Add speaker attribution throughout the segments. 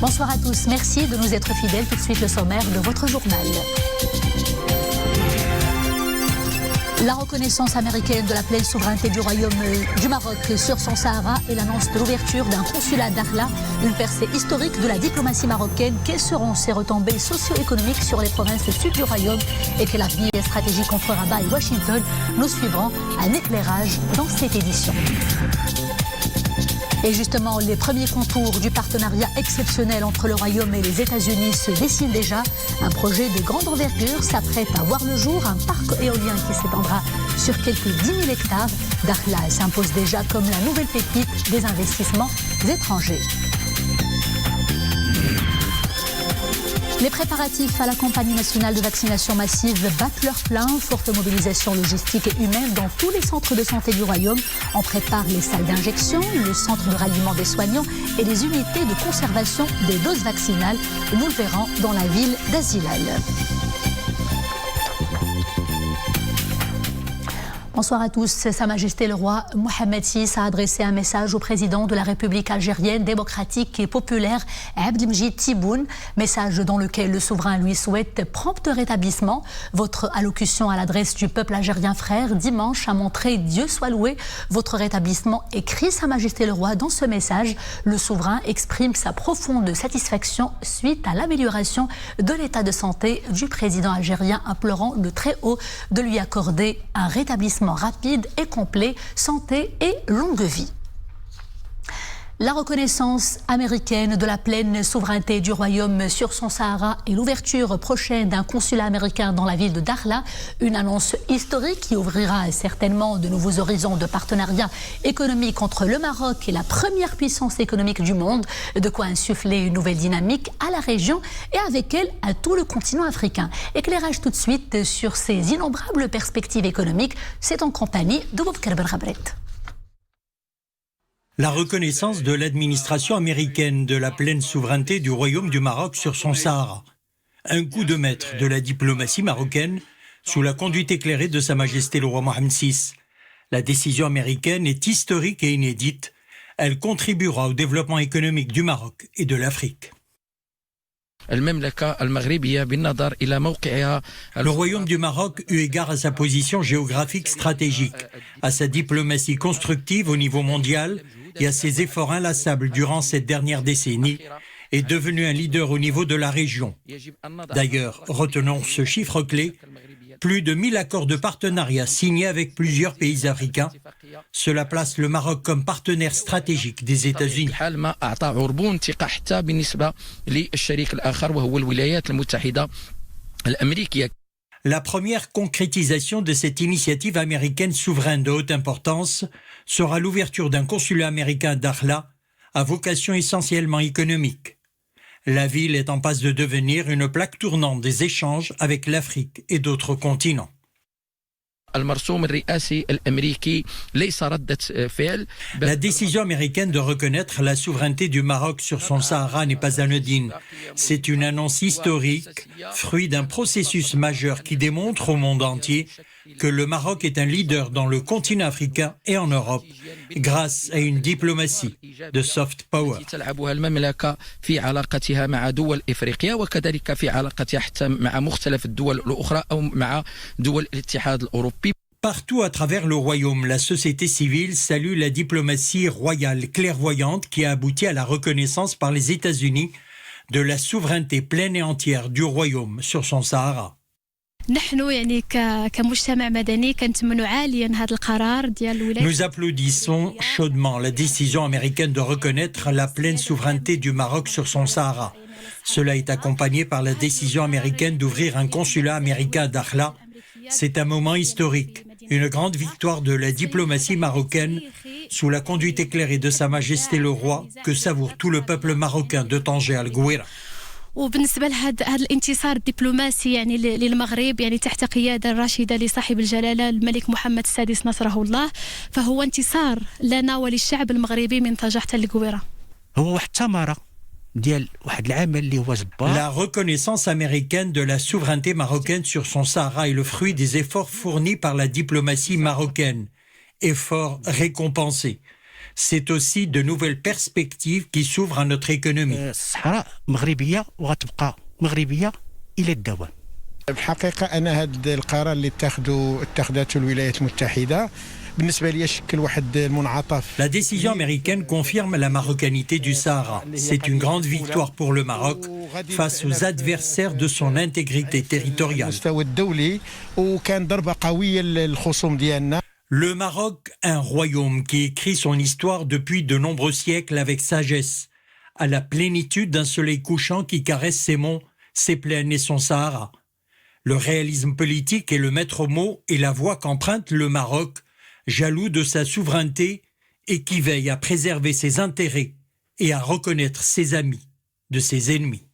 Speaker 1: Bonsoir à tous, merci de nous être fidèles. Tout de suite le sommaire de votre journal. La reconnaissance américaine de la pleine souveraineté du Royaume du Maroc sur son Sahara et l'annonce de l'ouverture d'un consulat à Dakhla, une percée historique de la diplomatie marocaine. Quelles seront ses retombées socio-économiques sur les provinces sud du Royaume et quel avenir stratégique entre Rabat et Washington? Nous suivrons un éclairage dans cette édition. Et justement, les premiers contours du partenariat exceptionnel entre le Royaume et les États-Unis se dessinent déjà. Un projet de grande envergure s'apprête à voir le jour, un parc éolien qui s'étendra sur quelques 10 000 hectares. Dakhla s'impose déjà comme la nouvelle pépite des investissements étrangers. Les préparatifs à la campagne nationale de vaccination massive battent leur plein. Forte mobilisation logistique et humaine dans tous les centres de santé du Royaume. On prépare les salles d'injection, le centre de ralliement des soignants et les unités de conservation des doses vaccinales. Nous le verrons dans la ville d'Azilal. Bonsoir à tous. Sa Majesté le roi Mohamed VI a adressé un message au président de la République algérienne démocratique et populaire Abdelmejid Tebboune, message dans lequel le souverain lui souhaite prompt rétablissement. Votre allocution à l'adresse du peuple algérien frère dimanche a montré, Dieu soit loué, votre rétablissement, écrit Sa Majesté le roi dans ce message. Le souverain exprime sa profonde satisfaction suite à l'amélioration de l'état de santé du président algérien, implorant de très haut de lui accorder un rétablissement rapide et complet, santé et longue vie. La reconnaissance américaine de la pleine souveraineté du Royaume sur son Sahara et l'ouverture prochaine d'un consulat américain dans la ville de Dakhla, une annonce historique qui ouvrira certainement de nouveaux horizons de partenariat économique entre le Maroc et la première puissance économique du monde, de quoi insuffler une nouvelle dynamique à la région et avec elle à tout le continent africain. Éclairage tout de suite sur ces innombrables perspectives économiques, c'est en compagnie de Boubacar Belghabret.
Speaker 2: La reconnaissance de l'administration américaine de la pleine souveraineté du Royaume du Maroc sur son Sahara. Un coup de maître de la diplomatie marocaine sous la conduite éclairée de Sa Majesté le roi Mohamed VI. La décision américaine est historique et inédite. Elle contribuera au développement économique du Maroc et de l'Afrique. Le Royaume du Maroc, eu égard à sa position géographique stratégique, à sa diplomatie constructive au niveau mondial et à ses efforts inlassables durant cette dernière décennie, est devenu un leader au niveau de la région. D'ailleurs, retenons ce chiffre clé, plus de 1000 accords de partenariat signés avec plusieurs pays africains. Cela place le Maroc comme partenaire stratégique des États-Unis. La première concrétisation de cette initiative américaine souveraine de haute importance sera l'ouverture d'un consulat américain à Dakhla, à vocation essentiellement économique. La ville est en passe de devenir une plaque tournante des échanges avec l'Afrique et d'autres continents. La décision américaine de reconnaître la souveraineté du Maroc sur son Sahara n'est pas anodine. C'est une annonce historique, fruit d'un processus majeur qui démontre au monde entier que le Maroc est un leader dans le continent africain et en Europe, grâce à une diplomatie de soft power. Partout à travers le royaume, la société civile salue la diplomatie royale clairvoyante qui a abouti à la reconnaissance par les États-Unis de la souveraineté pleine et entière du royaume sur son Sahara. Nous applaudissons chaudement la décision américaine de reconnaître la pleine souveraineté du Maroc sur son Sahara. Cela est accompagné par la décision américaine d'ouvrir un consulat américain à Dakhla. C'est un moment historique, une grande victoire de la diplomatie marocaine sous la conduite éclairée de Sa Majesté le roi que savoure tout le peuple marocain de Tanger al-Gouira.
Speaker 3: وبالنسبه لهذا الانتصار الدبلوماسي يعني للمغرب يعني تحت قياده راشده لصاحب الجلاله الملك محمد السادس نصره الله فهو انتصار لنا وللشعب المغربي من طنجة حتى القويره.
Speaker 4: هو واحد الثمره ديال واحد العمل اللي هو جبار.
Speaker 2: La reconnaissance américaine de la souveraineté marocaine sur son Sahara est le fruit des efforts fournis par la diplomatie marocaine, efforts récompensés. c'est aussi de nouvelles perspectives qui s'ouvrent à notre économie.
Speaker 4: الصحراء مغربيه وغتبقى مغربيه الى الدوام.
Speaker 5: الحقيقه انا هذا القرار اللي اتخذته الولايات المتحده بالنسبه لي شكل واحد المنعطف.
Speaker 2: La décision américaine confirme la marocanité du Sahara. C'est une grande victoire pour le Maroc face aux adversaires de son intégrité territoriale.
Speaker 5: المستوى الدولي وكان ضربه قويه للخصوم ديالنا.
Speaker 2: Le Maroc, un royaume qui écrit son histoire depuis de nombreux siècles avec sagesse, à la plénitude d'un soleil couchant qui caresse ses monts, ses plaines et son Sahara. Le réalisme politique est le maître mot et la voie qu'emprunte le Maroc, jaloux de sa souveraineté et qui veille à préserver ses intérêts et à reconnaître ses amis de ses ennemis.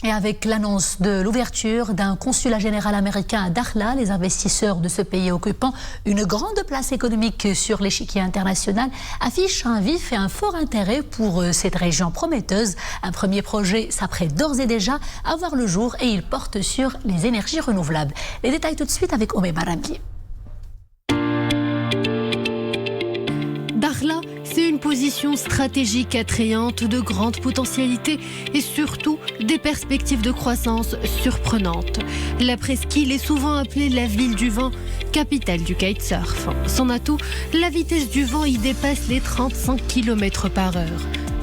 Speaker 1: Et avec l'annonce de l'ouverture d'un consulat général américain à Dakhla, les investisseurs de ce pays occupant une grande place économique sur l'échiquier international affichent un vif et un fort intérêt pour cette région prometteuse. Un premier projet s'apprête d'ores et déjà à voir le jour et il porte sur les énergies renouvelables. Les détails tout de suite avec Omé Marambi.
Speaker 6: Dakhla, c'est une position stratégique attrayante de grande potentialité et surtout des perspectives de croissance surprenantes. La presqu'île est souvent appelée la ville du vent, capitale du kitesurf. Son atout, la vitesse du vent y dépasse les 35 km/h.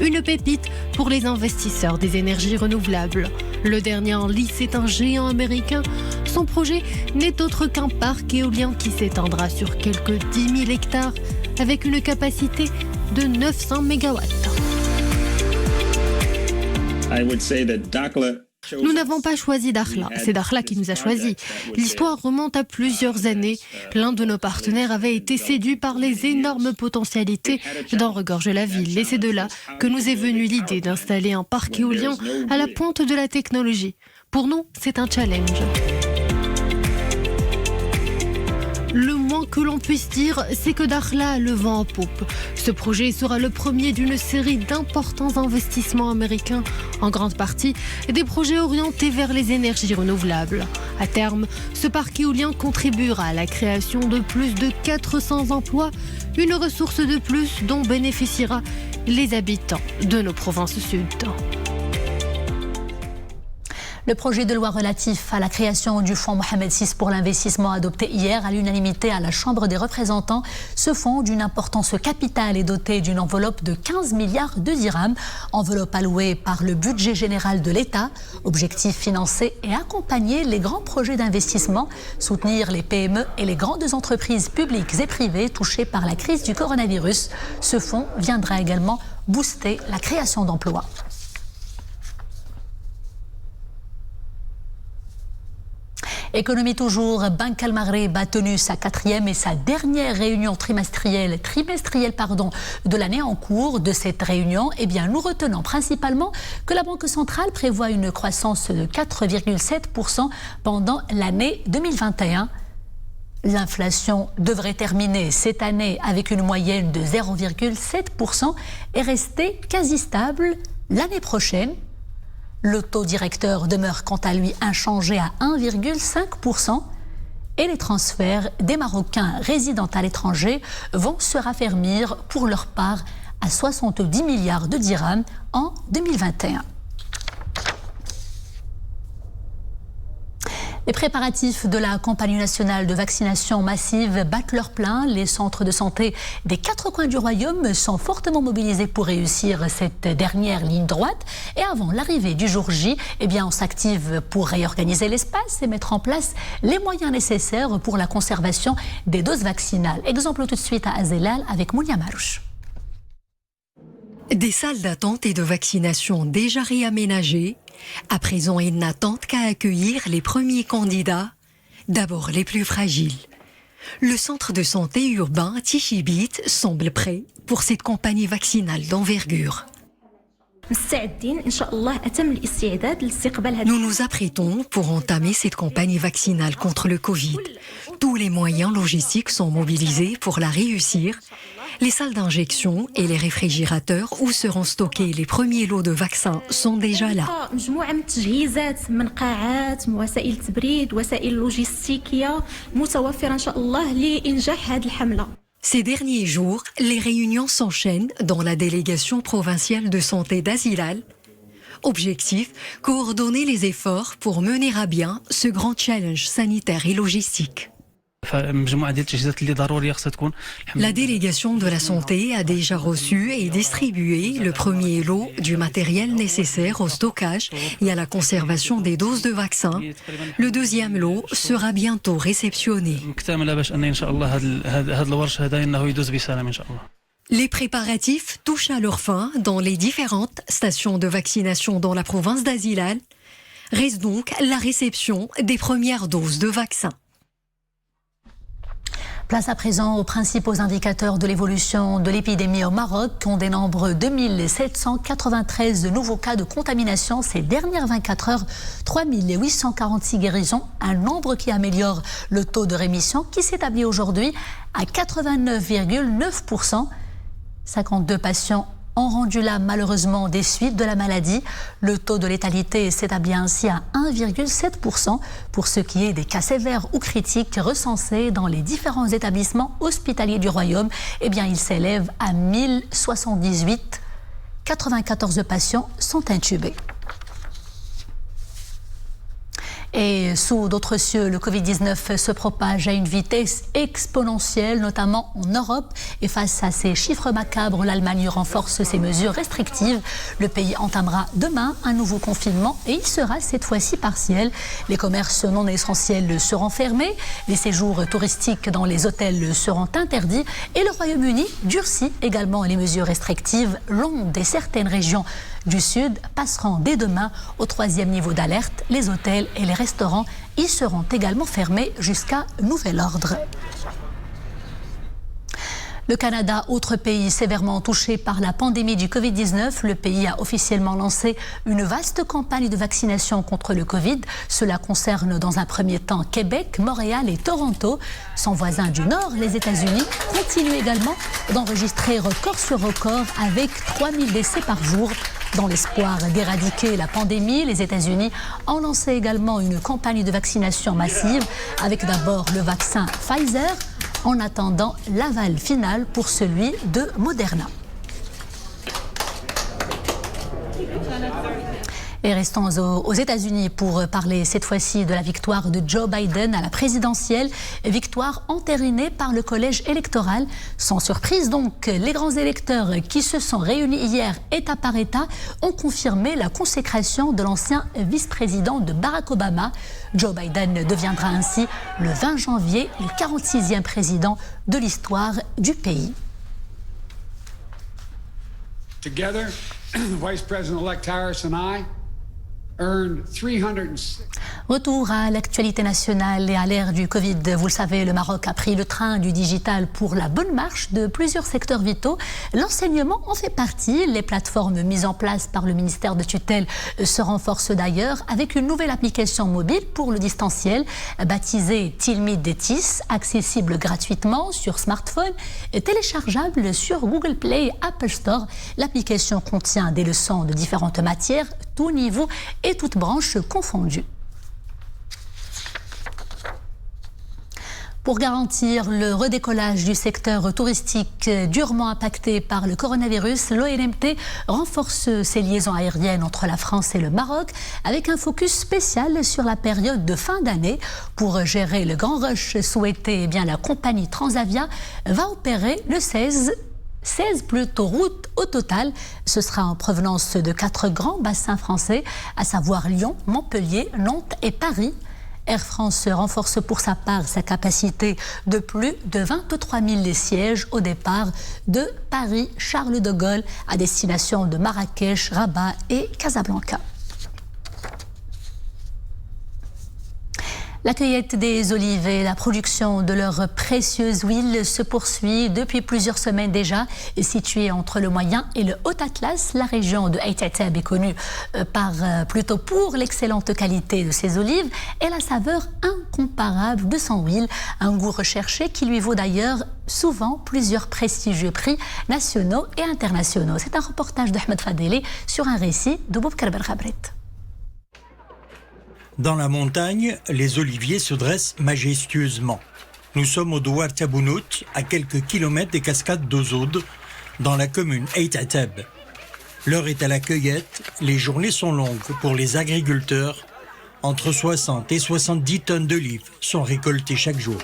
Speaker 6: Une pépite pour les investisseurs des énergies renouvelables. Le dernier en lice est un géant américain. Son projet n'est autre qu'un parc éolien qui s'étendra sur quelques 10 000 hectares avec une capacité de 900 MW. Nous n'avons pas choisi Dakhla, c'est Dakhla qui nous a choisis. L'histoire remonte à plusieurs années. L'un de nos partenaires avait été séduit par les énormes potentialités dont regorge la ville. Et c'est de là que nous est venue l'idée d'installer un parc éolien à la pointe de la technologie. Pour nous, c'est un challenge. Le moins que l'on puisse dire, c'est que Dakhla a le vent en poupe. Ce projet sera le premier d'une série d'importants investissements américains, en grande partie des projets orientés vers les énergies renouvelables. À terme, ce parc éolien contribuera à la création de plus de 400 emplois, une ressource de plus dont bénéficiera les habitants de nos provinces sud.
Speaker 1: Le projet de loi relatif à la création du fonds Mohamed VI pour l'investissement adopté hier à l'unanimité à la Chambre des représentants. Ce fonds, d'une importance capitale, est doté d'une enveloppe de 15 milliards de dirhams, enveloppe allouée par le budget général de l'État. Objectif, financer et accompagner les grands projets d'investissement, soutenir les PME et les grandes entreprises publiques et privées touchées par la crise du coronavirus. Ce fonds viendra également booster la création d'emplois. Économie toujours, Banque Al Maghreb a tenu sa 4e et sa dernière réunion trimestrielle de l'année en cours. De cette réunion, nous retenons principalement que la Banque centrale prévoit une croissance de 4,7% pendant l'année 2021. L'inflation devrait terminer cette année avec une moyenne de 0,7% et rester quasi stable l'année prochaine. Le taux directeur demeure quant à lui inchangé à 1,5% et les transferts des Marocains résidant à l'étranger vont se raffermir pour leur part à 70 milliards de dirhams en 2021. Les préparatifs de la campagne nationale de vaccination massive battent leur plein. Les centres de santé des 4 coins du royaume sont fortement mobilisés pour réussir cette dernière ligne droite. Et avant l'arrivée du jour J, on s'active pour réorganiser l'espace et mettre en place les moyens nécessaires pour la conservation des doses vaccinales. Exemple tout de suite à Azelal avec Mounia Marouche.
Speaker 7: Des salles d'attente et de vaccination déjà réaménagées. À présent, ils n'attendent qu'à accueillir les premiers candidats, d'abord les plus fragiles. Le centre de santé urbain Tichibit semble prêt pour cette campagne vaccinale d'envergure. Nous nous apprêtons pour entamer cette campagne vaccinale contre le Covid. Tous les moyens logistiques sont mobilisés pour la réussir. Les salles d'injection et les réfrigérateurs où seront stockés les premiers lots de vaccins sont déjà là. Ces derniers jours, les réunions s'enchaînent dans la délégation provinciale de santé d'Azilal. Objectif, coordonner les efforts pour mener à bien ce grand challenge sanitaire et logistique. La délégation de la santé a déjà reçu et distribué le premier lot du matériel nécessaire au stockage et à la conservation des doses de vaccins. Le deuxième lot sera bientôt réceptionné. Les préparatifs touchent à leur fin dans les différentes stations de vaccination dans la province d'Azilal. Reste donc la réception des premières doses de vaccins.
Speaker 1: Place à présent aux principaux indicateurs de l'évolution de l'épidémie au Maroc. On dénombre 2793 nouveaux cas de contamination ces dernières 24 heures, 3846 guérisons, un nombre qui améliore le taux de rémission qui s'établit aujourd'hui à 89,9%. 52 patients ont rendu là malheureusement des suites de la maladie. Le taux de létalité s'établit ainsi à 1,7%. Pour ce qui est des cas sévères ou critiques recensés dans les différents établissements hospitaliers du Royaume, eh bien, il s'élève à 1078. 94 patients sont intubés. Et sous d'autres cieux, le Covid-19 se propage à une vitesse exponentielle, notamment en Europe. Et face à ces chiffres macabres, l'Allemagne renforce ses mesures restrictives. Le pays entamera demain un nouveau confinement et il sera cette fois-ci partiel. Les commerces non essentiels seront fermés, les séjours touristiques dans les hôtels seront interdits et le Royaume-Uni durcit également les mesures restrictives. Londres et certaines régions du Sud passeront dès demain au 3e niveau d'alerte. Les hôtels et les restaurants y seront également fermés jusqu'à nouvel ordre. Le Canada, autre pays sévèrement touché par la pandémie du Covid-19, le pays a officiellement lancé une vaste campagne de vaccination contre le Covid. Cela concerne dans un premier temps Québec, Montréal et Toronto. Son voisin du Nord, les États-Unis, continue également d'enregistrer record sur record avec 3000 décès par jour. Dans l'espoir d'éradiquer la pandémie, les États-Unis ont lancé également une campagne de vaccination massive avec d'abord le vaccin Pfizer, en attendant l'aval final pour celui de Moderna. Et restons aux États-Unis pour parler cette fois-ci de la victoire de Joe Biden à la présidentielle. Victoire entérinée par le collège électoral. Sans surprise donc, les grands électeurs qui se sont réunis hier État par État ont confirmé la consécration de l'ancien vice-président de Barack Obama. Joe Biden deviendra ainsi le 20 janvier le 46e président de l'histoire du pays.
Speaker 8: Together, Vice President-elect Harris and I
Speaker 1: Retour à l'actualité nationale et à l'ère du Covid. Vous le savez, le Maroc a pris le train du digital pour la bonne marche de plusieurs secteurs vitaux. L'enseignement en fait partie. Les plateformes mises en place par le ministère de tutelle se renforcent d'ailleurs avec une nouvelle application mobile pour le distanciel baptisée Tilmid Detis, accessible gratuitement sur smartphone et téléchargeable sur Google Play et Apple Store. L'application contient des leçons de différentes matières, tout niveau et toutes branches confondues. Pour garantir le redécollage du secteur touristique durement impacté par le coronavirus, l'ONMT renforce ses liaisons aériennes entre la France et le Maroc avec un focus spécial sur la période de fin d'année. Pour gérer le grand rush souhaité, la compagnie Transavia va opérer le 16 routes au total. Ce sera en provenance de 4 grands bassins français, à savoir Lyon, Montpellier, Nantes et Paris. Air France renforce pour sa part sa capacité de plus de 23 000 sièges au départ de Paris, Charles de Gaulle à destination de Marrakech, Rabat et Casablanca. La cueillette des olives et la production de leur précieuse huile se poursuit depuis plusieurs semaines déjà. Située entre le Moyen et le Haut-Atlas, la région de Ait Attab est connue plutôt pour l'excellente qualité de ses olives et la saveur incomparable de son huile. Un goût recherché qui lui vaut d'ailleurs souvent plusieurs prestigieux prix nationaux et internationaux. C'est un reportage d'Ahmed Fadeli sur un récit de Boubkar Belkhabrit.
Speaker 2: Dans la montagne, les oliviers se dressent majestueusement. Nous sommes au Douar Tabounout, à quelques kilomètres des cascades d'Ozoud, dans la commune Ait Ateb. L'heure est à la cueillette, les journées sont longues pour les agriculteurs. Entre 60 et 70 tonnes d'olives sont récoltées chaque jour.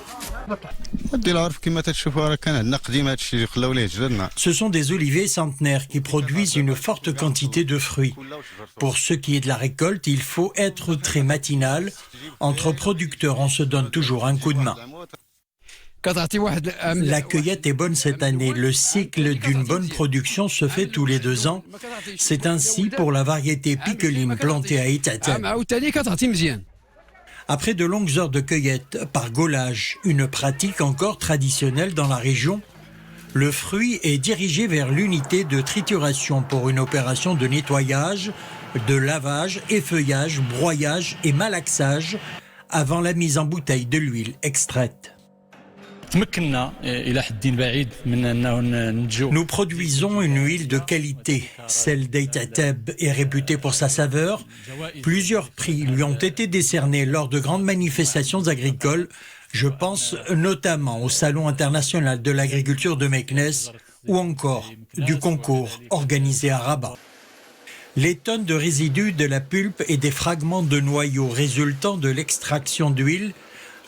Speaker 2: Ce sont des oliviers centenaires qui produisent une forte quantité de fruits. Pour ce qui est de la récolte, il faut être très matinal. Entre producteurs, on se donne toujours un coup de main. La cueillette est bonne cette année. Le cycle d'une bonne production se fait tous les 2 ans. C'est ainsi pour la variété piqueline plantée à Ait Ateb. Après de longues heures de cueillette par gaulage, une pratique encore traditionnelle dans la région, le fruit est dirigé vers l'unité de trituration pour une opération de nettoyage, de lavage, effeuillage, broyage et malaxage avant la mise en bouteille de l'huile extraite. Nous produisons une huile de qualité. Celle d'Ait Ateb est réputée pour sa saveur. Plusieurs prix lui ont été décernés lors de grandes manifestations agricoles. Je pense notamment au Salon international de l'agriculture de Meknès ou encore du concours organisé à Rabat. Les tonnes de résidus de la pulpe et des fragments de noyaux résultant de l'extraction d'huile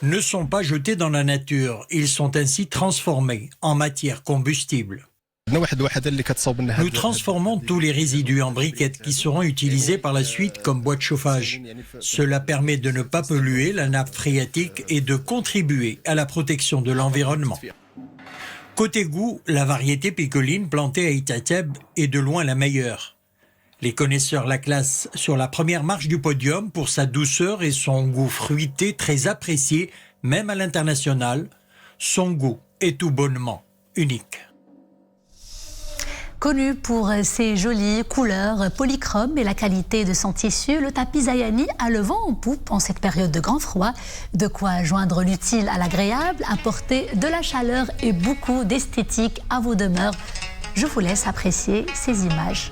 Speaker 2: ne sont pas jetés dans la nature. Ils sont ainsi transformés en matière combustible. Nous transformons tous les résidus en briquettes qui seront utilisés par la suite comme bois de chauffage. Cela permet de ne pas polluer la nappe phréatique et de contribuer à la protection de l'environnement. Côté goût, la variété picoline plantée à Ait Ateb est de loin la meilleure. Les connaisseurs la classent sur la première marche du podium pour sa douceur et son goût fruité très apprécié, même à l'international. Son goût est tout bonnement unique.
Speaker 1: Connu pour ses jolies couleurs polychromes et la qualité de son tissu, le tapis Zayani a le vent en poupe en cette période de grand froid. De quoi joindre l'utile à l'agréable, apporter de la chaleur et beaucoup d'esthétique à vos demeures. Je vous laisse apprécier ces images.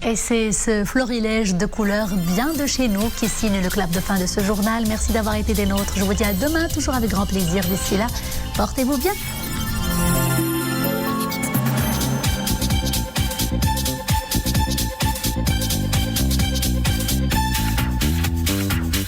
Speaker 1: Et c'est ce florilège de couleurs bien de chez nous qui signe le clap de fin de ce journal. Merci d'avoir été des nôtres. Je vous dis à demain, toujours avec grand plaisir. D'ici là, portez-vous bien.